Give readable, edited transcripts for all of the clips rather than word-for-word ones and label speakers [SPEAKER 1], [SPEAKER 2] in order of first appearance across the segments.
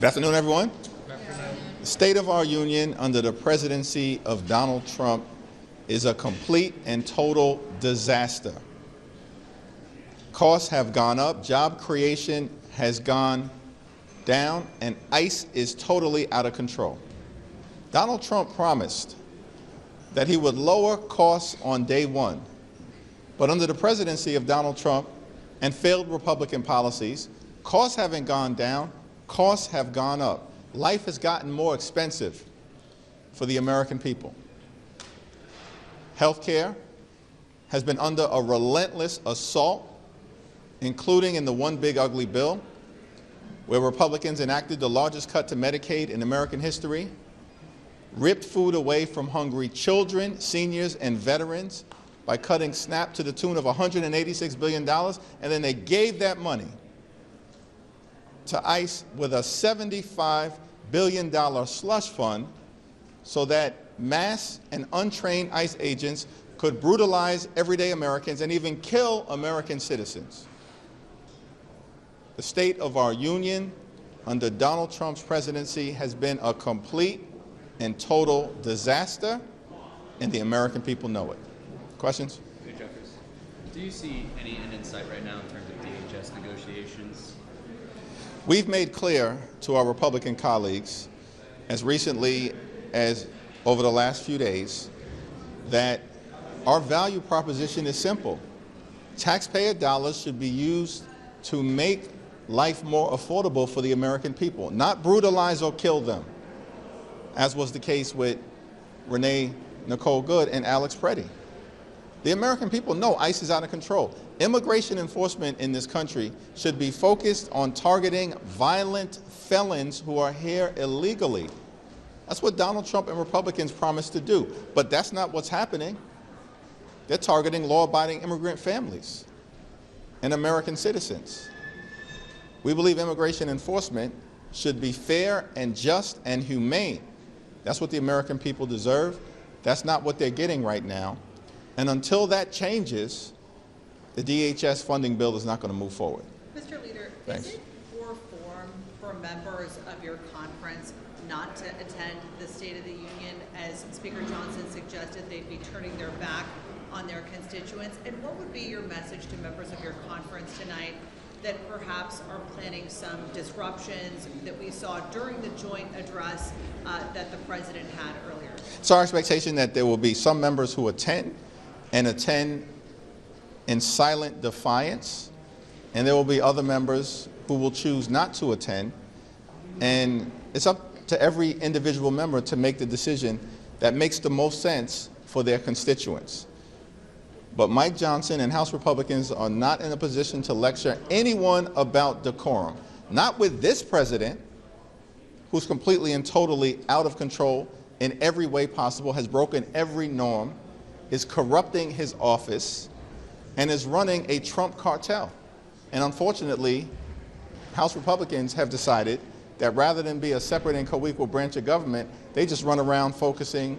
[SPEAKER 1] Good afternoon, everyone. The state of our union under the presidency of Donald Trump is a complete and total disaster. Costs have gone up, job creation has gone down, and ICE is totally out of control. Donald Trump promised that he would lower costs on day one, but under the presidency of Donald Trump and failed Republican policies, costs haven't gone down, costs have gone up. Life has gotten more expensive for the American people. Healthcare has been under a relentless assault, including in the One Big Ugly Bill, where Republicans enacted the largest cut to Medicaid in American history, ripped food away from hungry children, seniors, and veterans by cutting SNAP to the tune of $186 billion, and then they gave that money to ICE with a $75 billion slush fund so that mass and untrained ICE agents could brutalize everyday Americans and even kill American citizens. The state of our union under Donald Trump's presidency has been a complete and total disaster, and the American people know it. Questions?
[SPEAKER 2] Hey, Jeffries. Do you see any end in sight right now in terms of DHS negotiations?
[SPEAKER 1] We've made clear to our Republican colleagues as recently as over the last few days that our value proposition is simple. Taxpayer dollars should be used to make life more affordable for the American people, not brutalize or kill them, as was the case with Renee Nicole Good and Alex Preddy. The American people know ICE is out of control. Immigration enforcement in this country should be focused on targeting violent felons who are here illegally. That's what Donald Trump and Republicans promised to do, but that's not what's happening. They're targeting law-abiding immigrant families and American citizens. We believe immigration enforcement should be fair and just and humane. That's what the American people deserve. That's not what they're getting right now. And until that changes, the DHS funding bill is not going to move forward.
[SPEAKER 3] Mr. Leader,
[SPEAKER 1] Thanks.
[SPEAKER 3] Is it poor form for members of your conference not to attend the State of the Union, as Speaker Johnson suggested they'd be turning their back on their constituents? And what would be your message to members of your conference tonight that perhaps are planning some disruptions that we saw during the joint address that the president had earlier?
[SPEAKER 1] It's our expectation that there will be some members who attend in silent defiance, and there will be other members who will choose not to attend. And it's up to every individual member to make the decision that makes the most sense for their constituents. But Mike Johnson and House Republicans are not in a position to lecture anyone about decorum. Not with this president, who's completely and totally out of control in every way possible, has broken every norm, is corrupting his office, and is running a Trump cartel. And unfortunately, House Republicans have decided that rather than be a separate and co-equal branch of government, they just run around focusing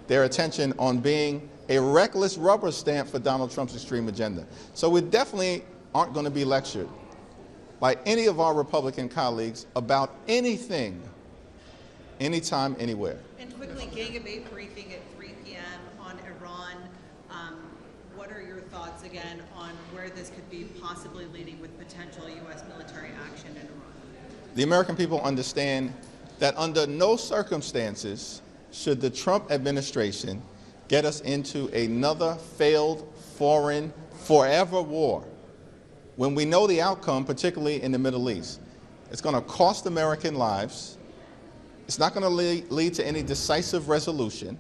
[SPEAKER 1] their attention on being a reckless rubber stamp for Donald Trump's extreme agenda. So we definitely aren't going to be lectured by any of our Republican colleagues about anything, anytime, anywhere.
[SPEAKER 3] And quickly, Gang of Eight briefing at 3 p.m. on Iran. What are your thoughts again on where this could be possibly leading with potential U.S. military action in Iran?
[SPEAKER 1] The American people understand that under no circumstances should the Trump administration get us into another failed foreign forever war when we know the outcome, particularly in the Middle East. It's going to cost American lives. It's not going to lead to any decisive resolution.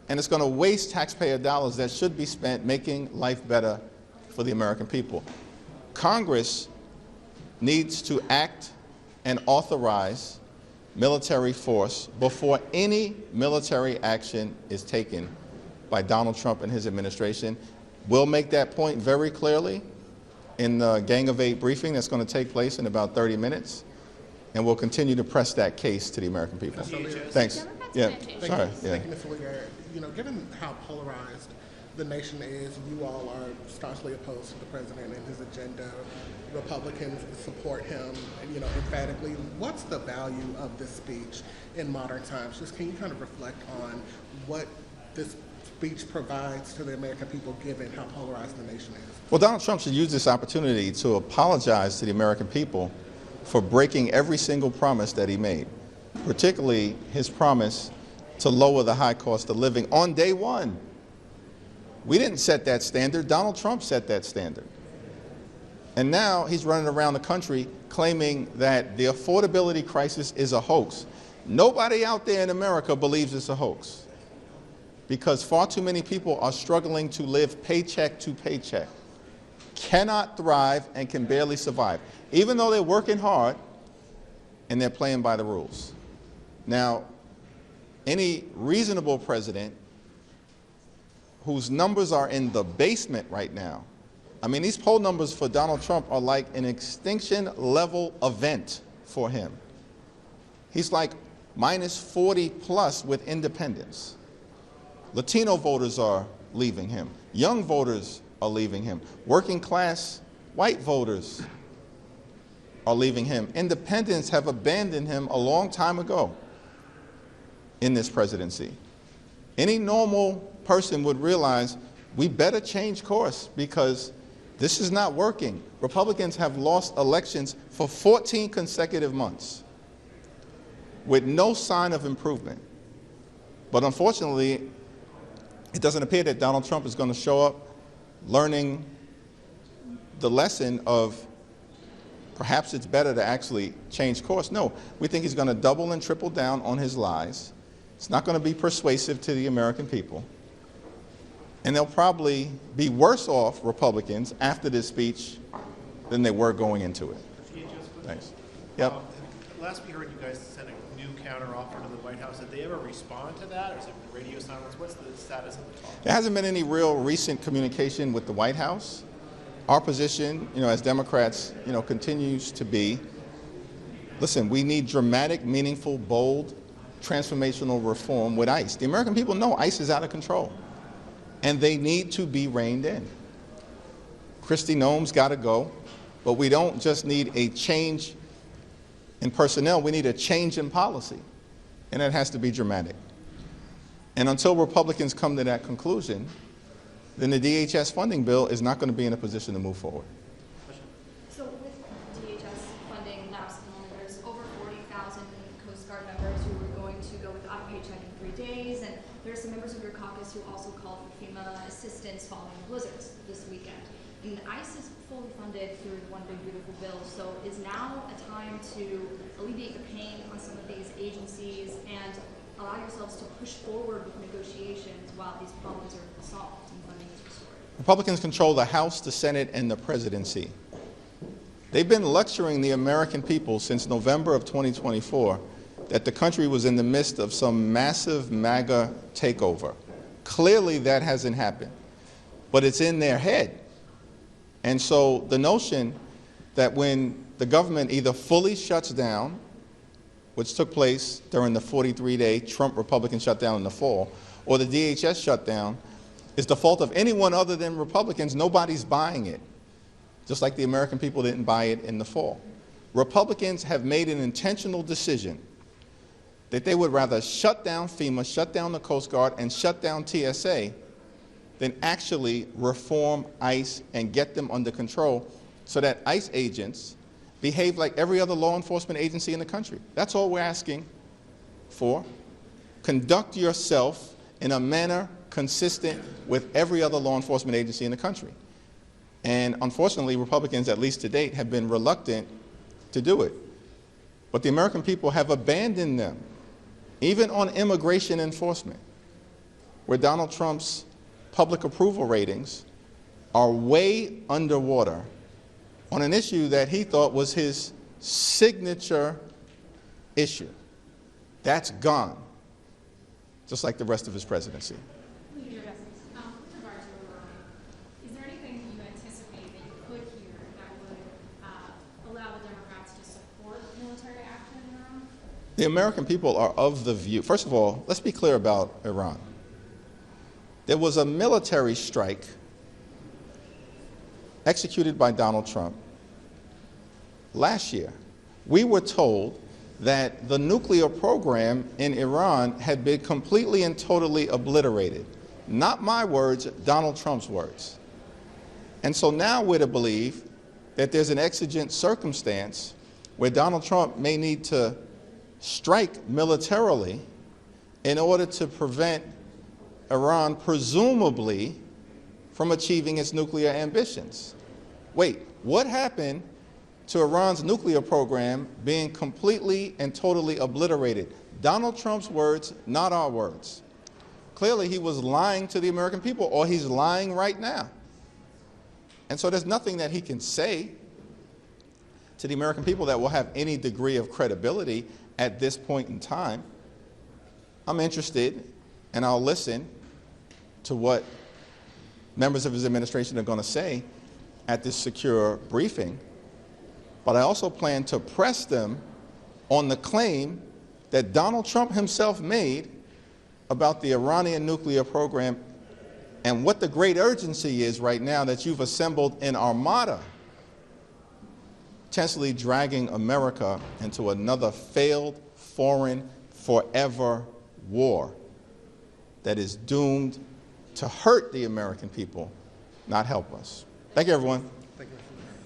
[SPEAKER 1] And it's going to waste taxpayer dollars that should be spent making life better for the American people. Congress needs to act and authorize military force before any military action is taken by Donald Trump and his administration. We'll make that point very clearly in the Gang of Eight briefing that's going to take place in about 30 minutes. And we'll continue to press that case to the American people. Thanks. Yeah. Sorry. Yeah.
[SPEAKER 4] Thank you, Mr. Leader. Given how polarized the nation is. You all are staunchly opposed to the president and his agenda. Republicans support him, emphatically. What's the value of this speech in modern times? Just can you kind of reflect on what this speech provides to the American people, given how polarized the nation is?
[SPEAKER 1] Well, Donald Trump should use this opportunity to apologize to the American people for breaking every single promise that he made, particularly his promise to lower the high cost of living on day one. We didn't set that standard. Donald Trump set that standard. And now he's running around the country claiming that the affordability crisis is a hoax. Nobody out there in America believes it's a hoax, because far too many people are struggling to live paycheck to paycheck, cannot thrive, and can barely survive, even though they're working hard and they're playing by the rules. Now, any reasonable president whose numbers are in the basement right now, I mean, these poll numbers for Donald Trump are like an extinction level event for him. He's like minus 40 plus with independents. Latino voters are leaving him. Young voters are leaving him. Working class white voters are leaving him. Independents have abandoned him a long time ago in this presidency. Any normal person would realize we better change course, because this is not working. Republicans have lost elections for 14 consecutive months with no sign of improvement. But unfortunately, it doesn't appear that Donald Trump is going to show up learning the lesson of perhaps it's better to actually change course. No, we think he's going to double and triple down on his lies. It's not going to be persuasive to the American people. And they'll probably be worse off, Republicans, after this speech than they were going into it. Thanks. Yep.
[SPEAKER 5] Last we heard, you guys sent a new counteroffer to the White House. Did they ever respond to that, or is it radio silence? What's the status of the talk?
[SPEAKER 1] There hasn't been any real recent communication with the White House. Our position, as Democrats, continues to be, listen, we need dramatic, meaningful, bold, transformational reform with ICE. The American people know ICE is out of control, and they need to be reined in. Kristi Noem's got to go, but we don't just need a change in personnel, we need a change in policy, and it has to be dramatic. And until Republicans come to that conclusion, then the DHS funding bill is not going to be in a position to move forward.
[SPEAKER 6] So with DHS funding lapse at the moment, there's over 40,000 Coast Guard members who are going to go without a paycheck in 3 days, and there are some members of your caucus who also called for FEMA assistance following the blizzards this weekend. And ICE is fully funded through the One Big Beautiful Bill, so is now a time to alleviate the pain on some of these agencies and allow yourselves to push forward with negotiations while these problems are solved and funding is restored?
[SPEAKER 1] Republicans control the House, the Senate, and the presidency. They've been lecturing the American people since November of 2024 that the country was in the midst of some massive MAGA takeover. Clearly that hasn't happened, but it's in their head. And so the notion that when the government either fully shuts down, which took place during the 43-day Trump Republican shutdown in the fall, or the DHS shutdown, is the fault of anyone other than Republicans, nobody's buying it. Just like the American people didn't buy it in the fall. Republicans have made an intentional decision that they would rather shut down FEMA, shut down the Coast Guard, and shut down TSA than actually reform ICE and get them under control so that ICE agents behave like every other law enforcement agency in the country. That's all we're asking for. Conduct yourself in a manner consistent with every other law enforcement agency in the country. And unfortunately, Republicans, at least to date, have been reluctant to do it. But the American people have abandoned them, even on immigration enforcement, where Donald Trump's public approval ratings are way underwater on an issue that he thought was his signature issue. That's gone, just like the rest of his presidency.
[SPEAKER 7] With regard to Iran, is there anything you anticipate that you could hear that would allow the Democrats to support military action in Iran?
[SPEAKER 1] The American people are of the view, first of all, let's be clear about Iran. there was a military strike executed by Donald Trump last year. We were told that the nuclear program in Iran had been completely and totally obliterated. Not my words, Donald Trump's words. And so now we're to believe that there's an exigent circumstance where Donald Trump may need to strike militarily in order to prevent Iran, presumably, from achieving its nuclear ambitions. Wait, what happened to Iran's nuclear program being completely and totally obliterated? Donald Trump's words, not our words. Clearly, he was lying to the American people, or he's lying right now. And so there's nothing that he can say to the American people that will have any degree of credibility at this point in time. I'm interested, and I'll listen to what members of his administration are going to say at this secure briefing. But I also plan to press them on the claim that Donald Trump himself made about the Iranian nuclear program and what the great urgency is right now that you've assembled an armada, potentially dragging America into another failed, foreign, forever war that is doomed to hurt the American people, not help us. Thank you, everyone.
[SPEAKER 4] Thank you, Mr. Mayor.